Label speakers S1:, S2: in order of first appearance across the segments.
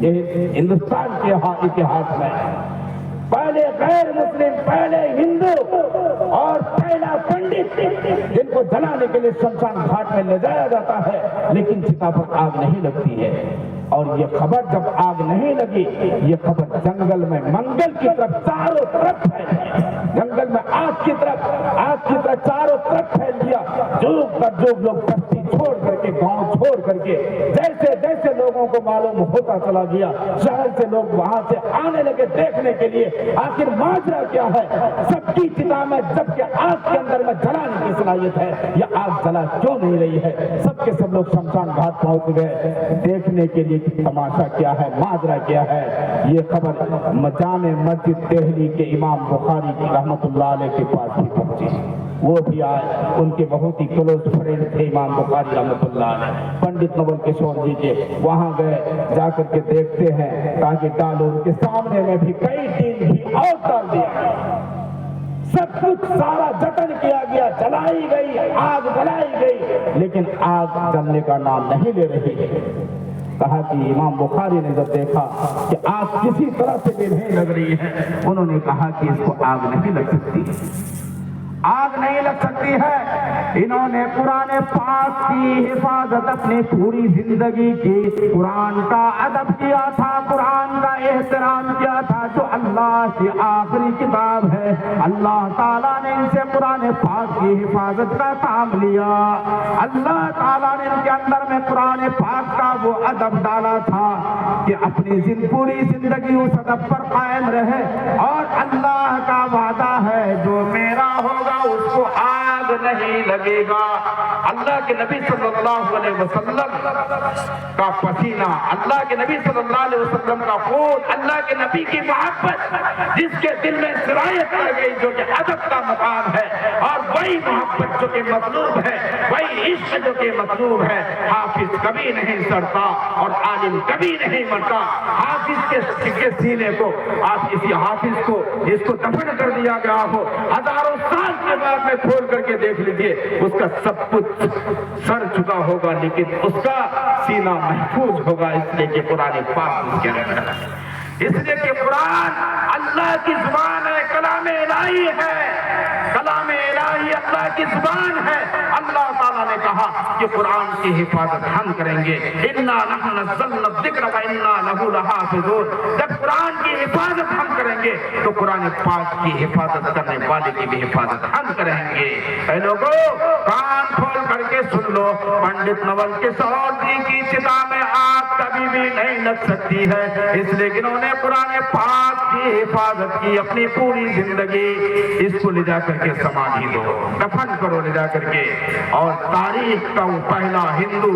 S1: हिंदुस्तान के इतिहास में पहले गैर मुस्लिम, पहले हिंदू और पहला पंडित जिनको जलाने के लिए शमशान घाट में ले जाया जाता है, लेकिन चिता पर आग नहीं लगती है। और ये खबर जब आग नहीं लगी, ये खबर जंगल में मंगल की तरफ चारों तरफ फैल, जंगल में आग की तरफ चारों तरफ फैल दिया। जो लोग बस्ती छोड़ करके, गांव छोड़ करके, जैसे जैसे लोगों को मालूम होता चला गया, शहर से लोग वहां से आने लगे देखने के लिए आखिर माजरा क्या है। सबकी चिता में जबकि आग के अंदर में जलाने की सलाहियत है, यह आग जला क्यों नहीं रही है। सबके सब लोग शमशान घाट पहुंच गए देखने के लिए तमाशा क्या है, माजरा क्या है। ये खबर जामे मस्जिद दिल्ली के इमाम बुखारी रहमतुल्लाह अलैह के पास भी पहुंची। वो भी आए, उनके बहुत ही क्लोज फ्रेंड थे इमाम बुखारी रहमतुल्लाह अलैह, पंडित नवल किशोर जी के। वहां गए, जाकर के देखते हैं, ताकि डालो उनके सामने में भी कई दिन भी और डाल दिया, सब कुछ सारा जतन किया गया, जलाई गई आग, जलाई गई, लेकिन आग जलने का नाम नहीं ले रही है। कहा कि इमाम बुखारी ने जब देखा कि आग किसी तरह से भी नहीं लग रही है, उन्होंने कहा कि इसको आग नहीं लग सकती, आग नहीं लग सकती है। इन्होंने कुरान पाक की हिफाजत अपनी पूरी जिंदगी की, कुरान का अदब किया था, कुरान का एहतराम किया था, जो अल्लाह की आखिरी किताब है। अल्लाह ताला ने इनसे कुरान पाक की हिफाजत का काम लिया। अल्लाह ताला ने इनके अंदर में कुरान पाक का वो अदब डाला था कि अपनी पूरी जिंदगी उस अदब पर कायम रहे। और अल्लाह का वादा है, जो मेरा होगा उसको आग नहीं लगेगा। अल्लाह के नबी सल्लल्लाहु अलैहि वसल्लम का पसीना, अल्लाह के नबी सल्लल्लाहु अलैहि वसल्लम का खून, अल्लाह के नबी की मोहब्बत जिसके दिल में सिरायत कर गई, जो कि अदब का मुकाम है, और वही मोहब्बत जो कि मतलूब है, वही इश्क जो कि मतलूब है। हाफिज कभी नहीं सड़ता और आलिम कभी नहीं मरता। हाफिज के सीने को, आप किसी हाफिज को जिसको दफन कर दिया गया हो, हजारों साल के बाद में खोल करके देख लीजिए, उसका सब कुछ सड़ चुका होगा, लेकिन उसका सीना महफूज होगा, इसलिए कि कुरान पाक उसके अंदर है। इसलिए कि कुरान अल्लाह की जुबान है, कलाम इलाही है, कलाम इलाही अल्लाह की जुबान है। अल्लाह ताला ने कहा कि कुरान की हिफाजत हम करेंगे, इन्ना नहनु नज़्ज़लना ज़िक्र व इन्ना लहू लहाफ़िज़ून। जब कुरान की हिफाजत हम करेंगे तो कुरान पाक की हिफाजत करने वाले की भी हिफाजत हम करेंगे। ऐ लोगों, कान खोल करके सुन लो, पंडित नवल किशोर जी की चिता में आग कभी भी नहीं लग सकती है, इसलिए इन्होंने कुरान पाक की हिफाजत की अपनी पूरी जिंदगी। इसको ले जाकर के समाधि दो, दफन करो ले जाकर के। और तारीख का वो पहला हिंदू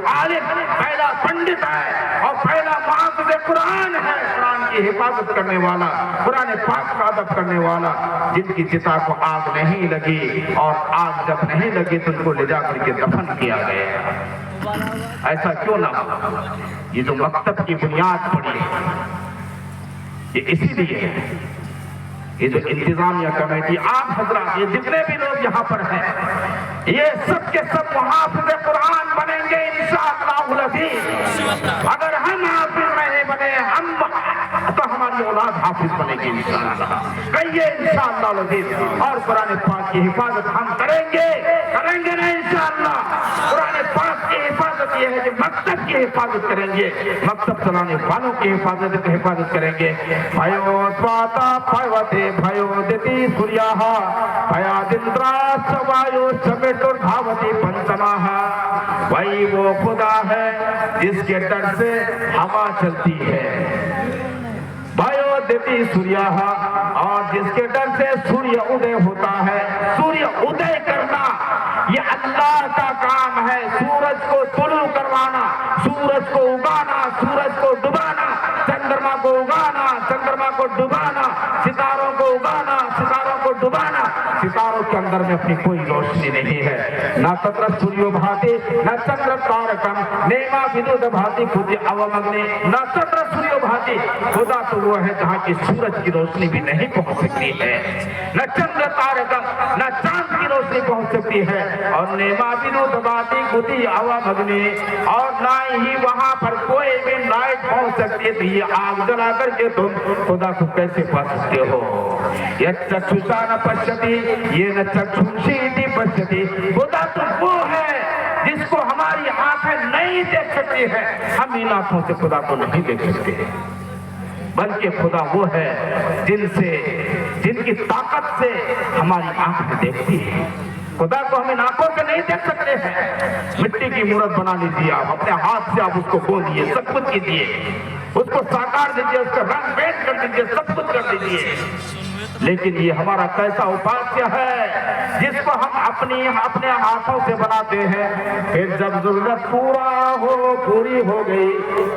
S1: आलिम, पहला पंडित है और पहला मुहाफिज़ कुरान है, कुरान की हिफाजत करने वाला, कुरान पाक का अदब करने वाला, जिनकी चिता को आग नहीं लगी। और आग जब नहीं लगी तो उनको ले जाकर के दफन किया गया। ऐसा क्यों ना हो? ये जो मकतब की बुनियाद पड़ी है, ये इसीलिए ये जो इंतजामिया कमेटी, आप हजरात, ये जितने भी लोग यहाँ पर हैं, ये सब के सब मुहाफिज़ कुरान बनेंगे इंशाअल्लाह अज़ीज़। अगर हम हाफिज नहीं बने, हम तो हमारी औलाद हाफिज बनेगी इंशाअल्लाह। कहिए इंशाअल्लाह अज़ीज़। और कुरान पाक की हिफाजत हम करेंगे ना इंशाअल्लाह। कुरान पाक की हिफाजत ये है कि मकतब की हिफाजत करेंगे, मकतब चलाने वालों की हिफाजत करेंगे। भयो देती सूर्याहा भयादिंद्रा सवायो समेतुर्धावती पंचमाहा। वही वो खुदा है जिसके डर से हवा चलती है, भयो देती सूर्याहा, और जिसके डर से सूर्य उदय होता है। सूर्य उदय करना ये अल्लाह का काम है, सूरज को तुलू करवाना, सूरज को उगाना, सूरज को डुबाना, चंद्रमा को उगाना, चंद्रमा को डुबाना, सितारों को उगाना, सितारों को डुबाना। सितारों के अंदर में अपनी कोई रोशनी नहीं है। न तत्र सूर्यो भाति न चंद्र तारकम नेमा विदुद भाति खुद अवमग्ने। न तत्र सूर्यो भाति, खुदा तो वो है जहाँ की सूरज की रोशनी भी नहीं पहुंच सकती है, न चंद्र तारकम, न चांद की की रोशनी पहुंच सकती है। और नेमा विरुद्धवादी गुदी हवा भगने, और ना ही वहां पर कोई भी लाइट पहुंच सकती है। तो ये आग जला करके तुम खुदा को कैसे पा सकते हो? ये चक्षुषा न पश्यति, ये न चक्षुषी पश्यति। खुदा तो वो है जिसको हमारी आंखें नहीं देख सकती है। हम इन आंखों से खुदा को नहीं देख सकते, बल्कि खुदा वो है जिनकी ताकत से हमारी आंखें देखती है। खुदा को हम इन आंखों से नहीं देख सकते हैं। मिट्टी की मूर्त बना लीजिए आप, अपने हाथ से आप उसको खोदिए, सब कुछ कीजिए, उसको साकार दीजिए, उसका रंग पेंट कर दीजिए, सब कुछ कर दीजिए। लेकिन ये हमारा कैसा उपास्य है जिसको हम अपने हाथों से बनाते हैं। फिर जब जरूरत पूरी हो गई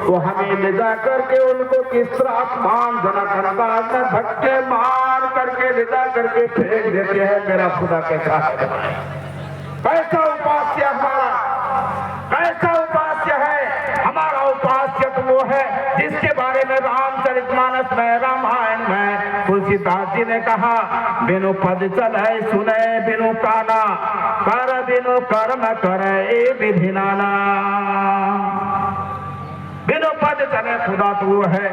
S1: तो हमें ले जा करके उनको किस तरह अपमानजनक अंदाज में धक्के मार करके ले जा करके फेंक देते हैं। मेरा खुदा कैसा है, कैसा उपास्य हमारा, कैसा उपास्य है हमारा। उपास्य तो वो है जिसके बारे में रामचरितमानस में, रामायण में तुलसीदास जी ने कहा, बिनु पद चले सुने बिनु काना, कर बिनु कर्म करे विधि नाना। बिनु पद चले खुदा तो वो है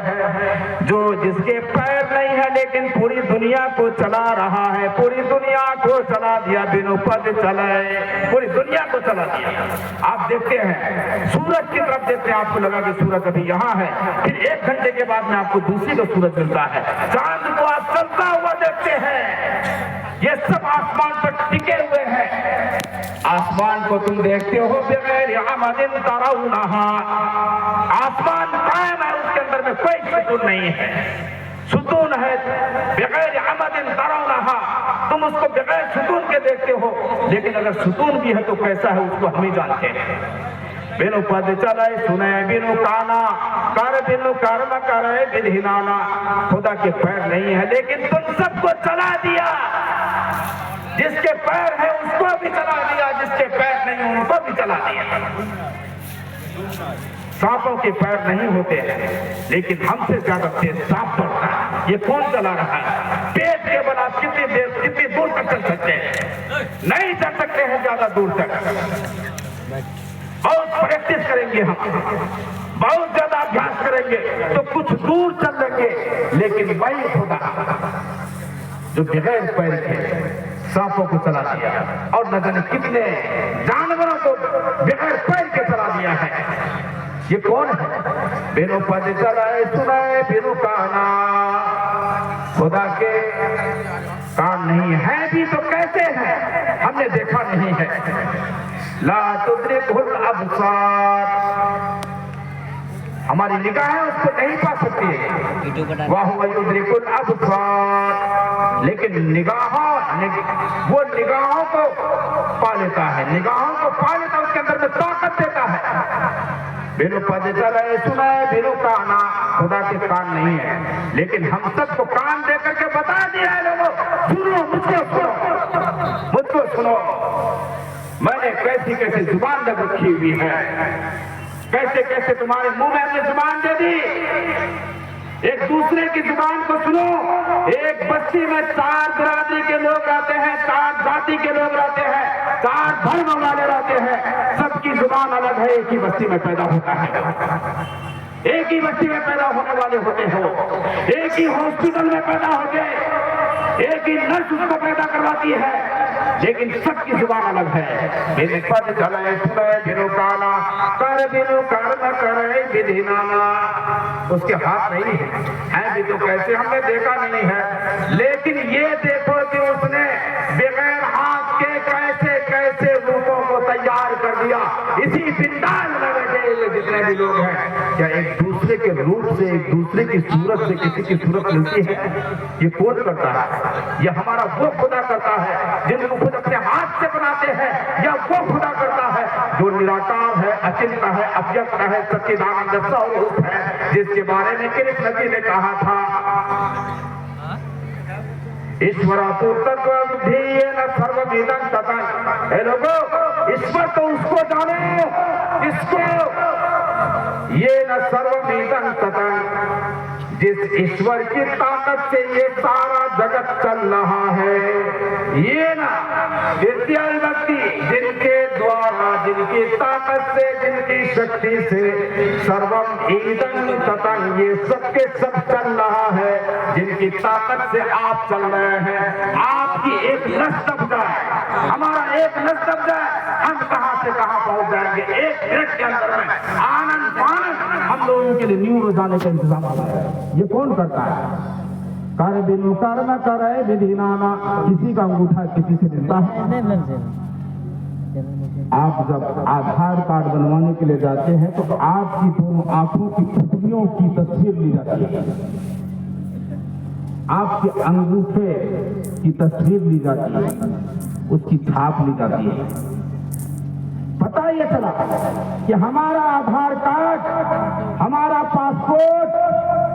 S1: जो जिसके पैर नहीं है लेकिन पूरी दुनिया को चला रहा है, पूरी दुनिया को चला दिया। बिनु पद चले पूरी दुनिया को चला दिया। आप देखते हैं सूरज की तरफ देखते हैं, आपको लगा कि सूरज अभी यहाँ है, फिर 1 घंटे के बाद में आपको दूसरी का सूरज मिलता है। चांद को आप चलता हुआ देखते हैं। ये सब आसमान पर टिके हुए हैं। आसमान को तुम देखते हो बगैर आमदिन तराउनहा, आसमान कायम है, उसके अंदर में कोई सुकून नहीं है। सुकून है बगैर आमदिन तराउनहा, तुम उसको बगैर सुकून के देखते हो, लेकिन अगर सुकून भी है तो कैसा है उसको हम ही जानते हैं। बिनु पद चले सुने बिनु काना, कर बिनु कर्म करे विधि नाना। खुदा के पैर नहीं है लेकिन तुम सबको चला दिया। जिसके पैर है उसको भी चला दिया, जिसके पैर नहीं उनको भी चला दिया। सांपों के पैर नहीं होते हैं लेकिन हमसे ज्यादा तेज सांप दौड़ता है। ये कौन चला रहा है? पेट के बल आप कितनी दूर तक चल सकते हैं? नहीं चल सकते हैं ज्यादा दूर तक। बहुत प्रैक्टिस करेंगे हम, बहुत ज्यादा अभ्यास करेंगे तो कुछ दूर चल लेंगे, लेकिन वही खुदा जो बगैर पैर के सांपों को चला दिया और न जाने कितने जानवरों को बगैर पैर के चला दिया है, ये कौन है? बिनु पद चलाए सुनाए बिनु काना। खुदा के कान नहीं है भी तो कैसे है? हमने देखा नहीं है। ला तुद्रिकुल अब्सार, हमारी निगाहें उसको नहीं पा सकती है। वाह युद्रिकुल अब्सार, लेकिन वो निगाहों को पा लेता है, निगाहों को पा लेता है, उसके अंदर में ताकत देता है। बिनु पद चले सुने बिनु काना, खुदा के कान नहीं है लेकिन हम सबको कान दे करके बता दिया है लोगों, सुनो मुझको, सुनो मुझको, सुनो। मैंने कैसी कैसी जुबान लग रखी हुई है, कैसे कैसे तुम्हारे मुंह में हमने जुबान दे दी। एक दूसरे की जुबान को सुनो। एक बस्ती में 4 बिरादरी के लोग रहते हैं, 4 जाति के लोग रहते हैं, 4 धर्म वाले रहते हैं, सबकी जुबान अलग है। एक ही बस्ती में पैदा होता है, एक ही बस्ती में पैदा होने वाले होते हो, एक ही हॉस्पिटल में पैदा होते, एक ही नर्स उसको पैदा करवाती है, लेकिन सबकी जुबान अलग है। बिनु पद चले सुने बिनु काना, कर बिनु कर्म करे विधि नाना। उसके हाथ नहीं है भी तो कैसे? हमने देखा नहीं है, लेकिन ये देखो कि उसने बगैर हाथ के कैसे कैसे रूपों को तैयार कर दिया। इसी पिंडाल में बैठे हुए जितने भी लोग हैं, क्या एक दूसरे के रूप से, एक दूसरे की सूरत से किसी की सूरत मिलती है? ये कौन करता है? ये हमारा वो खुदा करता है जिनको खुद अपने हाथ से बनाते हैं, या वो खुदा करता है जो निराकार है, अचिंत है, अव्यक्त है, सच्चिदानंद स्वरूप है, जिसके बारे में कृष्ण जी ने कहा था, ईश्वर सर्वविदं ततं। हे लोगों, ईश्वर तो उसको जानो, इसको ये न सर्वविदं ततं जिस ईश्वर की ताकत से ये सारा जगत चल रहा है, ये ना द्वितीय व्यक्ति जिनके द्वारा, जिनकी ताकत से, जिनकी शक्ति से सर्वम ईदं ततं, ये सबके सब चल रहा है, जिनकी ताकत से आप चल रहे हैं। आपकी एक नस दब जाए, हमारा एक नस दब जाए, हम कहां से कहां पहुंच जाएंगे। एक मिनट के अंदर में आनंद पानंद हम लोगों के लिए न्यूरो जाने का इंतजाम होता है। ये कौन करता है? कर बिनु कर्म करे विधि नाना, किसी का अंगूठा किसी से मिलता है। आप जब आधार कार्ड बनवाने के लिए जाते हैं तो आपकी दोनों आंखों की पुतलियों की तस्वीर ली जाती है, आपके अंगूठे की तस्वीर ली जाती है, उसकी छाप ली जाती है। पता ये चला कि हमारा आधार कार्ड, हमारा पासपोर्ट,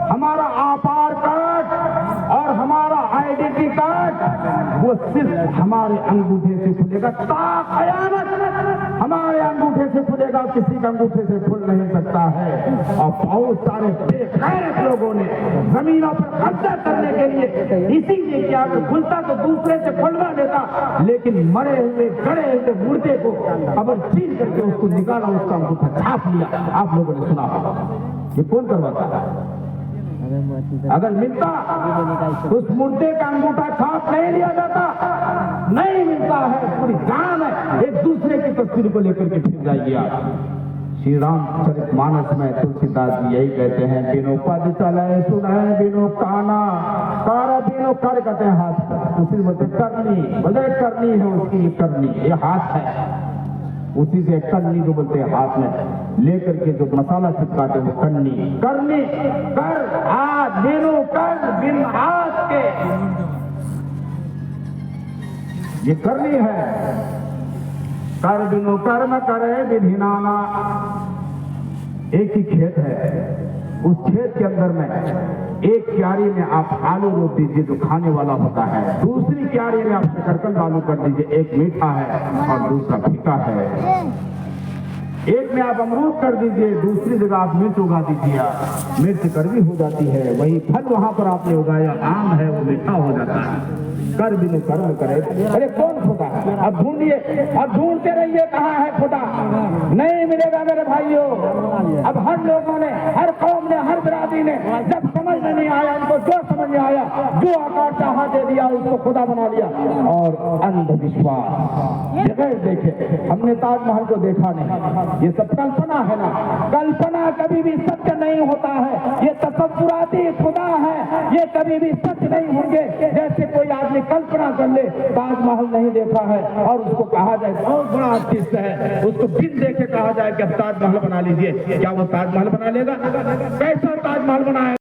S1: हमारा आधार कार्ड और हमारा आइडेंटिटी कार्ड वो सिर्फ हमारे अंगूठे से खुलेगा। क़यामत हमारे अंगूठे से खुलेगा, किसी के अंगूठे से खुल नहीं सकता है। और बहुत सारे बेगैरत लोगों ने जमीनों पर कब्जा करने के लिए इसीलिए किया कि खुलता तो दूसरे से खुलवा देता, लेकिन मरे हुए गड़े हुए मुर्दे को खबर छीन करके उसको निकाला, उसका अंगूठा छाप लिया। आप लोगों ने सुना होगा। ये कौन करवाता है? अगर मिलता उस मुर्दे का अंगूठा छाप नहीं लिया जाता, नहीं मिलता है। पूरी जान है एक दूसरे की तस्वीर को लेकर के फिर जाइए आप। श्री रामचरितमानस में तुलसीदास जी यही कहते हैं, बिनो पद चले सुने बिनो काना, कारा बिनो कर कहते हैं हाथ। उसी बोलते करनी, बोले करनी है उसकी करनी, ये हाथ है। उसी से करनी जो बोलते हैं हाथ में लेकर के जो मसाला चिपकाते हैं करनी, करनी कर हाथ, बिनो कर बिन हाथ के, ये करनी है। कर बिनु कर्म करे विधि नाना। एक ही खेत है, उस खेत के अंदर में एक क्यारी में आप आलू रोप दीजिए जो खाने वाला होता है, दूसरी क्यारी में आप शकरकंद आलू कर दीजिए, एक मीठा है और दूसरा फीका है। एक में आप अमरूद कर दीजिए, दूसरी जगह आप मिर्च उगा दीजिए, मिर्च कड़वी हो जाती है। वही फल वहां पर आपने उगाया आम है, वो मीठा हो जाता है। कर बिनु कर्म करे, अरे कौन खुदा है? अब ढूंढिए, अब ढूंढते रहिए कहाँ है खुदा, नहीं मिलेगा मेरे भाइयों। अब हर लोगों ने, हर कौम ने, हर बिरादरी ने जब समझ में नहीं आया, उनको जो समझ में आया, जो आकार चाहा दे दिया, उसको खुदा बना लिया। और अंधविश्वास जगह देखे, हमने ताजमहल को देखा नहीं, ये सब कल्पना है ना। कल्पना कभी भी सत्य नहीं होता है, ये तसव्वुराती खुदा है, ये कभी भी सत्य नहीं होंगे। जैसे कोई आदमी कल्पना कर ले ताजमहल नहीं देखा है और उसको कहा जाए बहुत बड़ा आर्टिस्ट है, उसको बिन देखे कहा जाए कि अब ताजमहल बना लीजिए, क्या वो ताजमहल बना लेगा? कैसा ताजमहल बनाए?